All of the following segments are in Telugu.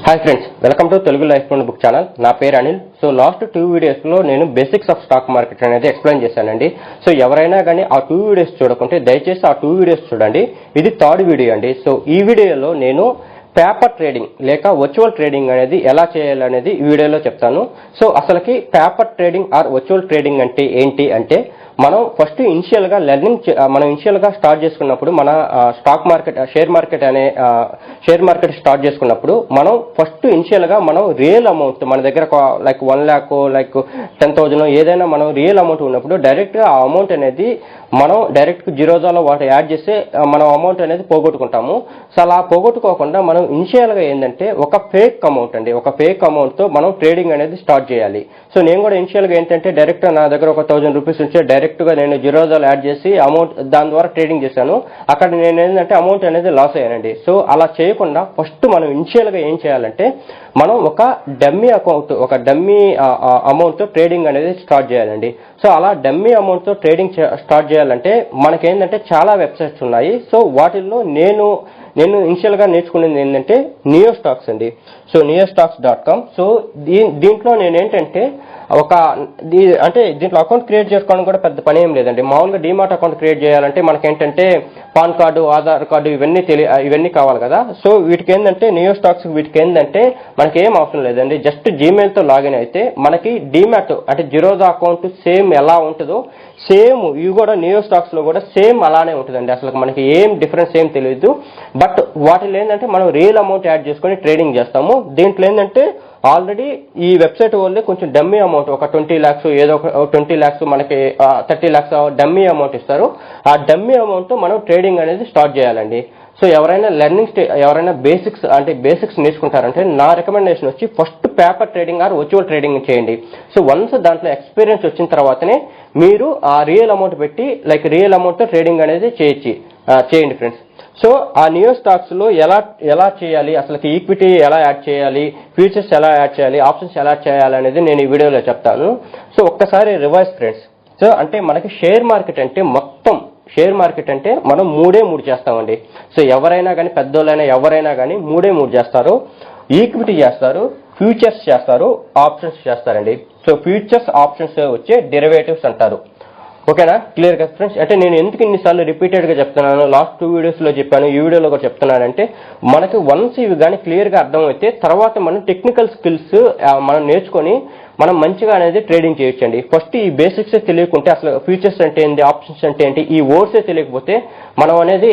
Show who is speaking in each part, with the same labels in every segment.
Speaker 1: Hi friends, welcome to Telugu life fund book channel. నా పేరు అనిల్. సో లాస్ట్ 2 వీడియోస్లో నేను బేసిక్స్ ఆఫ్ స్టాక్ మార్కెట్ అనేది ఎక్స్ప్లెయిన్ చేశానండి. సో ఎవరైనా కానీ ఆ 2 వీడియోస్ చూడకుంటే దయచేసి ఆ 2 వీడియోస్ చూడండి. ఇది 3rd వీడియో అండి. సో ఈ వీడియోలో నేను పేపర్ ట్రేడింగ్ లేక వర్చువల్ ట్రేడింగ్ అనేది ఎలా చేయాలనేది ఈ వీడియోలో చెప్తాను. సో అసలుకి paper trading are virtual trading అంటే ఏంటి అంటే, మనం ఫస్ట్ ఇనిషియల్గా మనం ఇనిషియల్గా స్టార్ట్ చేసుకున్నప్పుడు మన stock market share market start చేసుకున్నప్పుడు మనం ఫస్ట్ ఇనిషియల్గా మనం రియల్ అమౌంట్ మన దగ్గర లైక్ 1 lakh లైక్ 10,000 ఏదైనా మనం రియల్ అమౌంట్ ఉన్నప్పుడు డైరెక్ట్గా ఆ అమౌంట్ అనేది మనం డైరెక్ట్ జిరోదాలో వాటి యాడ్ చేస్తే మనం అమౌంట్ అనేది పోగొట్టుకుంటాము. సో అలా పోగొట్టుకోకుండా మనం ఇనిషియల్గా ఏంటంటే ఒక ఫేక్ అమౌంట్తో మనం ట్రేడింగ్ అనేది స్టార్ట్ చేయాలి. సో నేను కూడా ఇనిషియల్గా ఏంటంటే డైరెక్ట్ నా దగ్గర ఒక 1000 రూపీస్ ఉంటే డైరెక్ట్గా నేను జిరోదాలో యాడ్ చేసి అమౌంట్ దాని ద్వారా ట్రేడింగ్ చేశాను. అక్కడ నేను ఏంటంటే అమౌంట్ అనేది లాస్ అయ్యానండి. సో అలా చేయకుండా ఫస్ట్ మనం ఇనిషియల్గా ఏం చేయాలంటే మనం ఒక డమ్మీ అమౌంట్తో ట్రేడింగ్ అనేది స్టార్ట్ చేయాలండి. సో అలా డమ్మీ అమౌంట్తో ట్రేడింగ్ స్టార్ట్ చేయాలంటే మనకేంటంటే చాలా వెబ్సైట్స్ ఉన్నాయి. సో వాటిల్లో నేను ఇనిషియల్గా నేర్చుకునేది ఏంటంటే నియో స్టాక్స్ అండి. So neostocks.com. సో దీంట్లో నేనేంటంటే దీంట్లో అకౌంట్ క్రియేట్ చేసుకోవడం కూడా పెద్ద పని ఏం లేదండి. మామూలుగా డీమార్ట్ అకౌంట్ క్రియేట్ చేయాలంటే మనకేంటంటే పాన్ కార్డు, ఆధార్ కార్డు ఇవన్నీ కావాలి కదా. సో వీటికి ఏంటంటే నియో స్టాక్స్ వీటికి ఏంటంటే మనకి ఏం అవసరం లేదండి. జస్ట్ జీమెయిల్తో లాగిన్ అయితే మనకి డీమాట్ అంటే జిరోదా అకౌంట్ సేమ్ ఎలా ఉంటుందో సేమ్ ఇవి కూడా నియో స్టాక్స్ లో కూడా సేమ్ అలానే ఉంటుందండి. అసలు మనకి ఏం డిఫరెన్స్ ఏం తెలియదు. బట్ వాటిలో ఏంటంటే మనం రియల్ అమౌంట్ యాడ్ చేసుకొని ట్రేడింగ్ చేస్తాము. దీంట్లో ఏంటంటే ఆల్రెడీ ఈ వెబ్సైట్ వాళ్ళే కొంచెం డమ్మీ అమౌంట్ ఒక 20 lakhs ఏదో 20 lakhs మనకి 30 lakhs డమ్మీ అమౌంట్ ఇస్తారు. ఆ డమ్మీ అమౌంట్ మనం ట్రేడింగ్ అనేది స్టార్ట్ చేయాలండి. సో ఎవరైనా బేసిక్స్ నేర్చుకుంటారంటే నా రికమెండేషన్ వచ్చి first paper trading are virtual trading చేయండి. సో వన్స్ దాంట్లో ఎక్స్పీరియన్స్ వచ్చిన తర్వాతనే మీరు ఆ రియల్ అమౌంట్ పెట్టి లైక్ రియల్ అమౌంట్తో ట్రేడింగ్ అనేది చేయండి ఫ్రెండ్స్. సో ఆ నియో స్టాక్స్ లో ఎలా చేయాలి, అసలు ఈక్విటీ ఎలా యాడ్ చేయాలి, ఫ్యూచర్స్ ఎలా యాడ్ చేయాలి, ఆప్షన్స్ ఎలా చేయాలి అనేది నేను ఈ వీడియోలో చెప్తాను. సో ఒక్కసారి రివైజ్ ఫ్రెండ్స్. సో అంటే మనకి షేర్ మార్కెట్ అంటే మనం 3 చేస్తామండి. సో ఎవరైనా కానీ పెద్దోళ్ళైనా ఎవరైనా కానీ 3 చేస్తారు. ఈక్విటీ చేస్తారు, ఫ్యూచర్స్ చేస్తారు, ఆప్షన్స్ చేస్తారండి. సో ఫ్యూచర్స్ ఆప్షన్స్ వచ్చే డెరివేటివ్స్ అంటారు. ఓకేనా, క్లియర్ కదా ఫ్రెండ్స్? అంటే నేను ఎందుకు ఇన్నిసార్లు రిపీటెడ్గా చెప్తున్నాను, లాస్ట్ 2 వీడియోస్లో చెప్పాను, ఈ వీడియోలో కూడా చెప్తున్నానంటే మనకి వన్స్ ఇవి కానీ క్లియర్గా అర్థమైతే తర్వాత మనం టెక్నికల్ స్కిల్స్ మనం నేర్చుకొని మనం మంచిగా అనేది ట్రేడింగ్ చేయొచ్చండి. ఫస్ట్ ఈ బేసిక్సే తెలియకుంటే అసలు ఫ్యూచర్స్ అంటే ఏంటి, ఆప్షన్స్ అంటే ఏంటి, ఈ వర్డ్సే తెలియకపోతే మనం అనేది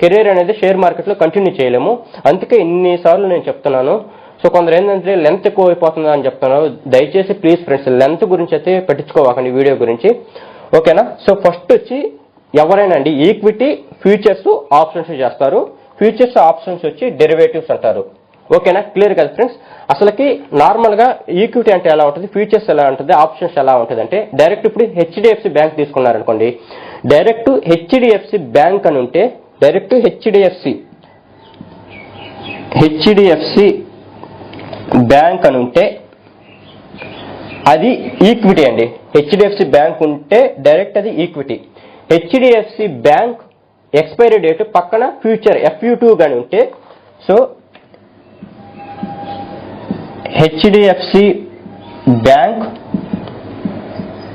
Speaker 1: కెరీర్ అనేది షేర్ మార్కెట్లో కంటిన్యూ చేయలేము. అందుకే ఇన్నిసార్లు నేను చెప్తున్నాను. సో కొందరు ఏంటంటే లెంత్ ఎక్కువ అయిపోతుంది అని చెప్తున్నారు. దయచేసి ప్లీజ్ ఫ్రెండ్స్ లెంత్ గురించి అయితే పట్టించుకోవాకండి వీడియో గురించి. ఓకేనా. సో ఫస్ట్ వచ్చి ఎవరైనా అండి ఈక్విటీ, ఫ్యూచర్స్, ఆప్షన్స్ చేస్తారు. ఫ్యూచర్స్, ఆప్షన్స్ వచ్చి డెరివేటివ్స్ అంటారు. ఓకేనా, క్లియర్ కదా ఫ్రెండ్స్? అసలుకి నార్మల్గా ఈక్విటీ అంటే ఎలా ఉంటుంది, ఫ్యూచర్స్ ఎలా ఉంటుంది, ఆప్షన్స్ ఎలా ఉంటుంది అంటే డైరెక్ట్ ఇప్పుడు హెచ్డిఎఫ్సి బ్యాంక్ తీసుకున్నారనుకోండి, డైరెక్ట్ హెచ్డిఎఫ్సి బ్యాంక్ అని ఉంటే డైరెక్ట్ హెచ్డిఎఫ్సి బ్యాంక్ అని ఉంటే అది ఈక్విటీ అండి. హెచ్డిఎఫ్సి బ్యాంక్ ఉంటే డైరెక్ట్ అది equity. HDFC bank expiry date పక్కన ఫ్యూచర్ FU2 కానీ ఉంటే, సో హెచ్డిఎఫ్సి బ్యాంక్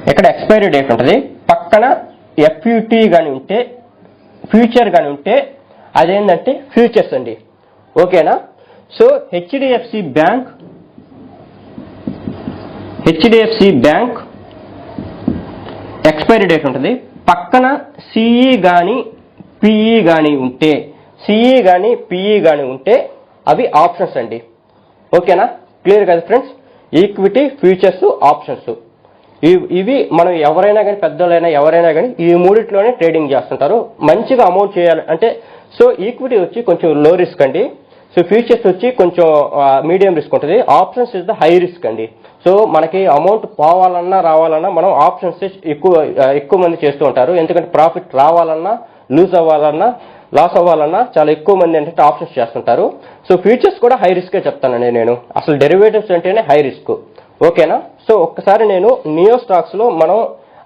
Speaker 1: ఇక్కడ ఎక్స్పైరీ డేట్ ఉంటుంది, పక్కన FUT కానీ ఉంటే ఫ్యూచర్ కానీ ఉంటే అదేంటంటే ఫ్యూచర్స్ అండి. ఓకేనా. So HDFC bank expiry date ఉంటుంది, పక్కన సిఈ కానీ పిఈ కానీ ఉంటే అవి ఆప్షన్స్ అండి. ఓకేనా, క్లియర్ కదా ఫ్రెండ్స్? ఈక్విటీ, ఫ్యూచర్స్, ఆప్షన్స్ ఇవి మనం ఎవరైనా కానీ పెద్దోళ్ళైనా ఎవరైనా కానీ ఈ 3లోనే ట్రేడింగ్ చేస్తుంటారు. మంచిగా అమౌంట్ చేయాలి అంటే సో ఈక్విటీ వచ్చి కొంచెం లో రిస్క్ అండి. సో ఫ్యూచర్స్ వచ్చి కొంచెం మీడియం రిస్క్ ఉంటుంది. Options is the high risk అండి. సో మనకి అమౌంట్ పోవాలన్నా రావాలన్నా మనం ఆప్షన్స్ ఎక్కువ మంది చేస్తూ ఉంటారు. ఎందుకంటే ప్రాఫిట్ రావాలన్నా లాస్ అవ్వాలన్నా చాలా ఎక్కువ మంది ఏంటంటే ఆప్షన్స్ చేస్తుంటారు. సో ఫ్యూచర్స్ కూడా హై రిస్కే చెప్తానండి నేను. అసలు డెరివేటివ్స్ అంటేనే హై రిస్క్. ఓకేనా. సో ఒక్కసారి నేను నియో స్టాక్స్లో మనం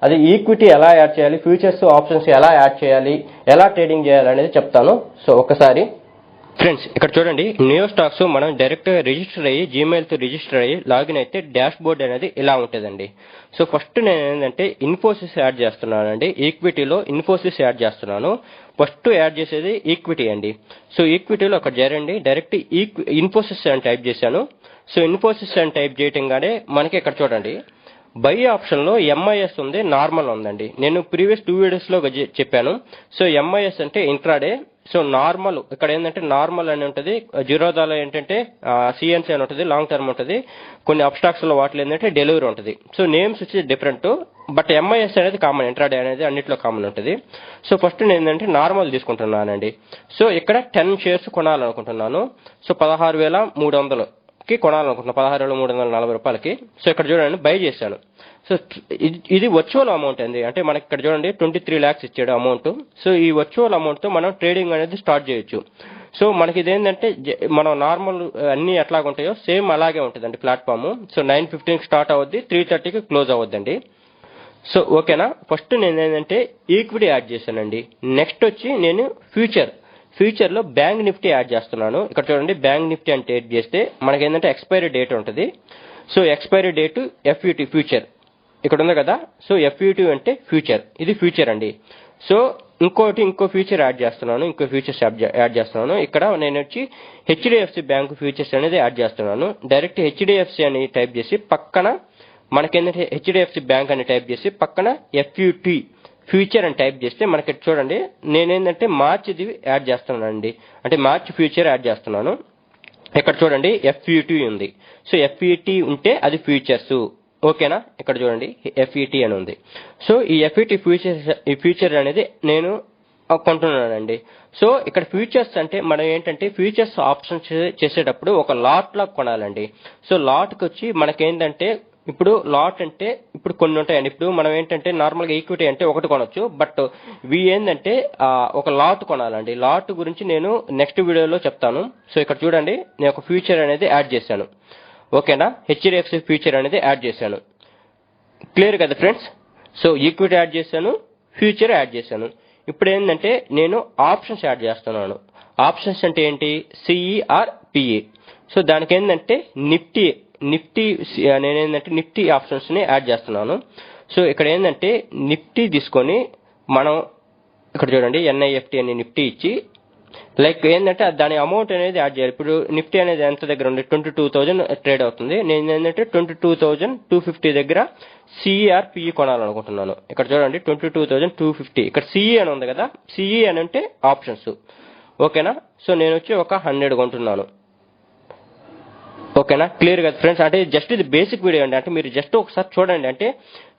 Speaker 1: అది ఈక్విటీ ఎలా యాడ్ చేయాలి, ఫ్యూచర్స్, ఆప్షన్స్ ఎలా యాడ్ చేయాలి, ఎలా ట్రేడింగ్ చేయాలి అనేది చెప్తాను. సో ఒకసారి ఫ్రెండ్స్ ఇక్కడ చూడండి, నియో స్టాక్స్ మనం డైరెక్ట్ గా రిజిస్టర్ అయ్యి జీమెయిల్ తో రిజిస్టర్ అయ్యి లాగిన్ అయితే డాష్ బోర్డ్ అనేది ఇలా ఉంటుందండి. సో ఫస్ట్ నేను ఏంటంటే ఇన్ఫోసిస్ యాడ్ చేస్తున్నానండి. ఈక్విటీలో ఇన్ఫోసిస్ యాడ్ చేస్తున్నాను. ఫస్ట్ యాడ్ చేసేది ఈక్విటీ అండి. సో ఈక్విటీలో అక్కడ చేరండి, డైరెక్ట్ ఇన్ఫోసిస్ అని టైప్ చేశాను. సో ఇన్ఫోసిస్ అని టైప్ చేయటంగానే మనకి ఇక్కడ చూడండి బై ఆప్షన్ లో ఎంఐఎస్ ఉంది, నార్మల్ ఉందండి. నేను ప్రీవియస్ 2 వీడియోస్ లో చెప్పాను. సో ఎంఐఎస్ అంటే ఇంట్రాడే, సో నార్మల్ ఇక్కడ ఏంటంటే నార్మల్ అని ఉంటుంది, జిరోదాలో ఏంటంటే సిఎన్సీ అని ఉంటుంది, లాంగ్ టర్మ్ ఉంటుంది, కొన్ని అబ్స్ట్రాక్ట్స్ లో వాటిలో ఏంటంటే డెలివరీ ఉంటుంది. సో నేమ్స్ వచ్చి డిఫరెంట్, బట్ ఎంఐఎస్ అనేది కామన్, ఇంట్రాడే అనేది అన్నిట్లో కామన్ ఉంటుంది. సో ఫస్ట్ నేను ఏంటంటే నార్మల్ తీసుకుంటున్నానండి. సో ఇక్కడ 10 షేర్స్ కొనాలనుకుంటున్నాను. సో 16,300 కి కొనాలనుకుంటున్నాను, 16,340 రూపాయలకి. సో ఇక్కడ చూడండి బై చేశాను. సో ఇది వర్చువల్ అమౌంట్ అండి, అంటే మనకి ఇక్కడ చూడండి 23 lakhs ఇచ్చాడు అమౌంట్. సో ఈ వర్చువల్ అమౌంట్ తో మనం ట్రేడింగ్ అనేది స్టార్ట్ చేయొచ్చు. సో మనకి ఇదేంటంటే మనం నార్మల్ అన్ని ఎట్లాగా ఉంటాయో సేమ్ అలాగే ఉంటుందండి ప్లాట్ఫామ్. సో 9:15 స్టార్ట్ అవుద్ది, 3:30కి క్లోజ్ అవుద్దండి. సో ఓకేనా. ఫస్ట్ నేను ఏంటంటే ఈక్విటీ యాడ్ చేశానండి. నెక్స్ట్ వచ్చి నేను ఫ్యూచర్ లో బ్యాంక్ నిఫ్టీ యాడ్ చేస్తున్నాను. ఇక్కడ చూడండి బ్యాంక్ నిఫ్టీ అంటే యాడ్ చేస్తే మనకి ఏంటంటే ఎక్స్పైరీ డేట్ ఉంటుంది. So expiry date FUT future ఇక్కడ ఉంది కదా. సో ఎఫ్యూటీ అంటే ఫ్యూచర్, ఇది ఫ్యూచర్ అండి. సో ఇంకో ఫ్యూచర్ యాడ్ చేస్తున్నాను, ఇంకో ఫ్యూచర్స్ యాడ్ చేస్తున్నాను. ఇక్కడ నేను వచ్చి హెచ్డిఎఫ్సి బ్యాంక్ ఫ్యూచర్స్ అనేది యాడ్ చేస్తున్నాను. డైరెక్ట్ హెచ్డిఎఫ్సి అని టైప్ చేసి పక్కన మనకేంటంటే హెచ్డిఎఫ్సి బ్యాంక్ అని టైప్ చేసి పక్కన ఎఫ్యూటీ ఫ్యూచర్ అని టైప్ చేస్తే మనకి చూడండి నేనేంటంటే మార్చ్ ఇది యాడ్ చేస్తున్నానండి, అంటే మార్చ్ ఫ్యూచర్ యాడ్ చేస్తున్నాను. ఇక్కడ చూడండి ఎఫ్ఈటీ ఉంది. సో ఎఫ్ఈటీ ఉంటే అది ఫ్యూచర్స్, ఓకేనా. ఇక్కడ చూడండి ఎఫ్ఈటీ అని ఉంది. సో ఈ ఎఫ్ఈటీ ఫ్యూచర్ అనేది నేను కొంటున్నానండి. సో ఇక్కడ ఫ్యూచర్స్ అంటే మనం ఏంటంటే ఫ్యూచర్స్ ఆప్షన్ చేసేటప్పుడు ఒక లాట్ లా కొనాలండి. సో లాట్కి వచ్చి మనకేంటంటే ఇప్పుడు లాట్ అంటే ఇప్పుడు కొన్ని ఉంటాయండి. ఇప్పుడు మనం ఏంటంటే నార్మల్ గా ఈక్విటీ అంటే ఒకటి కొనొచ్చు, బట్ ఇవి ఏంటంటే ఒక లాట్ కొనాలండి. లాట్ గురించి నేను నెక్స్ట్ వీడియోలో చెప్తాను. సో ఇక్కడ చూడండి నేను ఒక ఫ్యూచర్ అనేది యాడ్ చేశాను, ఓకేనా. హెచ్డిఎఫ్సి ఫ్యూచర్ అనేది యాడ్ చేశాను, క్లియర్ కదా ఫ్రెండ్స్. సో ఈక్విటీ యాడ్ చేశాను, ఫ్యూచర్ యాడ్ చేశాను. ఇప్పుడు ఏంటంటే నేను ఆప్షన్స్ యాడ్ చేస్తున్నాను. ఆప్షన్స్ అంటే ఏంటి, సిఈఆర్ పిఈ. సో దానికి ఏంటంటే నిఫ్టీ నేనేంటంటే నిఫ్టీ ఆప్షన్స్ ని యాడ్ చేస్తున్నాను. సో ఇక్కడ ఏంటంటే నిఫ్టీ తీసుకొని మనం ఇక్కడ చూడండి ఎన్ఐఎఫ్టీ అని నిఫ్టీ ఇచ్చి లైక్ ఏంటంటే దాని అమౌంట్ అనేది యాడ్ చేయాలి. ఇప్పుడు నిఫ్టీ అనేది ఎంత దగ్గర ఉంది, 22,000 ట్రేడ్ అవుతుంది. నేను ఏంటంటే 22,250 దగ్గర సిఈఆర్ పిఈ కొనాలనుకుంటున్నాను. ఇక్కడ చూడండి 22,250, ఇక్కడ సిఈ అని ఉంది కదా. సిఈ అని అంటే ఆప్షన్స్, ఓకేనా. సో నేను వచ్చి ఒక 100 కొంటున్నాను, ఓకేనా. క్లియర్ కదా ఫ్రెండ్స్. అంటే జస్ట్ ఇది బేసిక్ వీడియో అండి, అంటే మీరు జస్ట్ ఒకసారి చూడండి, అంటే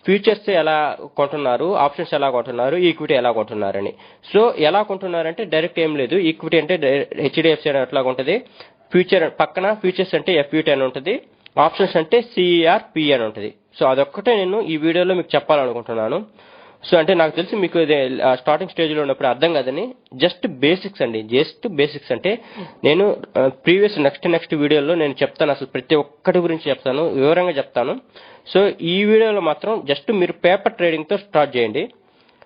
Speaker 1: ఫ్యూచర్స్ ఎలా కొంటున్నారు, ఆప్షన్స్ ఎలా కొంటున్నారు, ఈక్విటీ ఎలా కొంటున్నారని. సో ఎలా కొంటున్నారంటే డైరెక్ట్ ఏం లేదు, ఈక్విటీ అంటే హెచ్డిఎఫ్సి అని అట్లా ఉంటుంది, ఫ్యూచర్ పక్కన ఫ్యూచర్స్ అంటే ఎఫ్యూటీ అని ఉంటుంది, ఆప్షన్స్ అంటే సిఈఆర్ పి అని ఉంటుంది. సో అదొక్కటే నేను ఈ వీడియోలో మీకు చెప్పాలనుకుంటున్నాను. సో అంటే నాకు తెలిసి మీకు ఇది స్టార్టింగ్ స్టేజ్ లో ఉన్నప్పుడు అర్థం కాదని జస్ట్ బేసిక్స్ అండి, జస్ట్ బేసిక్స్. అంటే నేను ప్రీవియస్ నెక్స్ట్ వీడియోలో నేను చెప్తాను, అసలు ప్రతి ఒక్కటి గురించి చెప్తాను, వివరంగా చెప్తాను. సో ఈ వీడియోలో మాత్రం జస్ట్ మీరు పేపర్ ట్రేడింగ్ తో స్టార్ట్ చేయండి.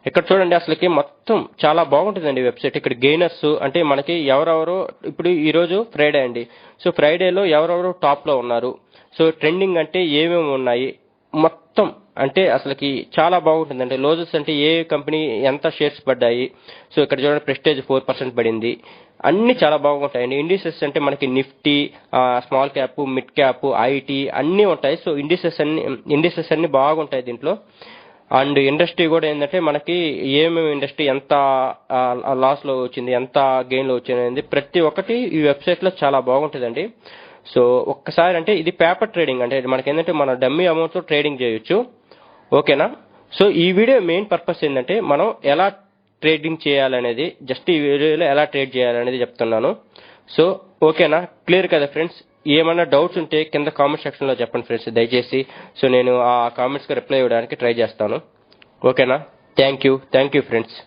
Speaker 1: ఇక్కడ చూడండి అసలుకి మొత్తం చాలా బాగుంటుందండి వెబ్సైట్. ఇక్కడ గెయినర్స్ అంటే మనకి ఎవరెవరో, ఇప్పుడు ఈ రోజు ఫ్రైడే అండి. సో ఫ్రైడేలో ఎవరెవరు టాప్ లో ఉన్నారు, సో ట్రెండింగ్ అంటే ఏమేమి ఉన్నాయి మొత్తం, అంటే అసలుకి చాలా బాగుంటుందండి. లోజెస్ అంటే ఏ కంపెనీ ఎంత షేర్స్ పడ్డాయి, సో ఇక్కడ చూడండి ప్రెస్టేజ్ 4% పడింది, అన్ని చాలా బాగుంటాయండి. ఇండిసెస్ అంటే మనకి Nifty, small cap, mid cap, IT అన్ని ఉంటాయి. సో ఇండిసెస్ అన్ని బాగుంటాయి దీంట్లో. అండ్ ఇండస్ట్రీ కూడా ఏంటంటే మనకి ఏమేమి ఇండస్ట్రీ ఎంత లాస్ లో వచ్చింది, ఎంత గెయిన్ లో వచ్చింది, ప్రతి ఒక్కటి ఈ వెబ్సైట్ లో చాలా బాగుంటుందండి. సో ఒక్కసారి అంటే ఇది పేపర్ ట్రేడింగ్, అంటే మనకి ఏంటంటే మన డమ్మీ అమౌంట్ తో ట్రేడింగ్ చేయొచ్చు, ఓకేనా. సో ఈ వీడియో మెయిన్ పర్పస్ ఏంటంటే మనం ఎలా ట్రేడింగ్ చేయాలనేది, జస్ట్ ఈ వీడియోలో ఎలా ట్రేడ్ చేయాలనేది చెప్తున్నాను. సో ఓకేనా, క్లియర్ కదా ఫ్రెండ్స్. ఏమైనా డౌట్స్ ఉంటే కింద కామెంట్ సెక్షన్ లో చెప్పండి ఫ్రెండ్స్ దయచేసి. సో నేను ఆ కామెంట్స్ కి రిప్లై ఇవ్వడానికి ట్రై చేస్తాను, ఓకేనా. Thank you friends.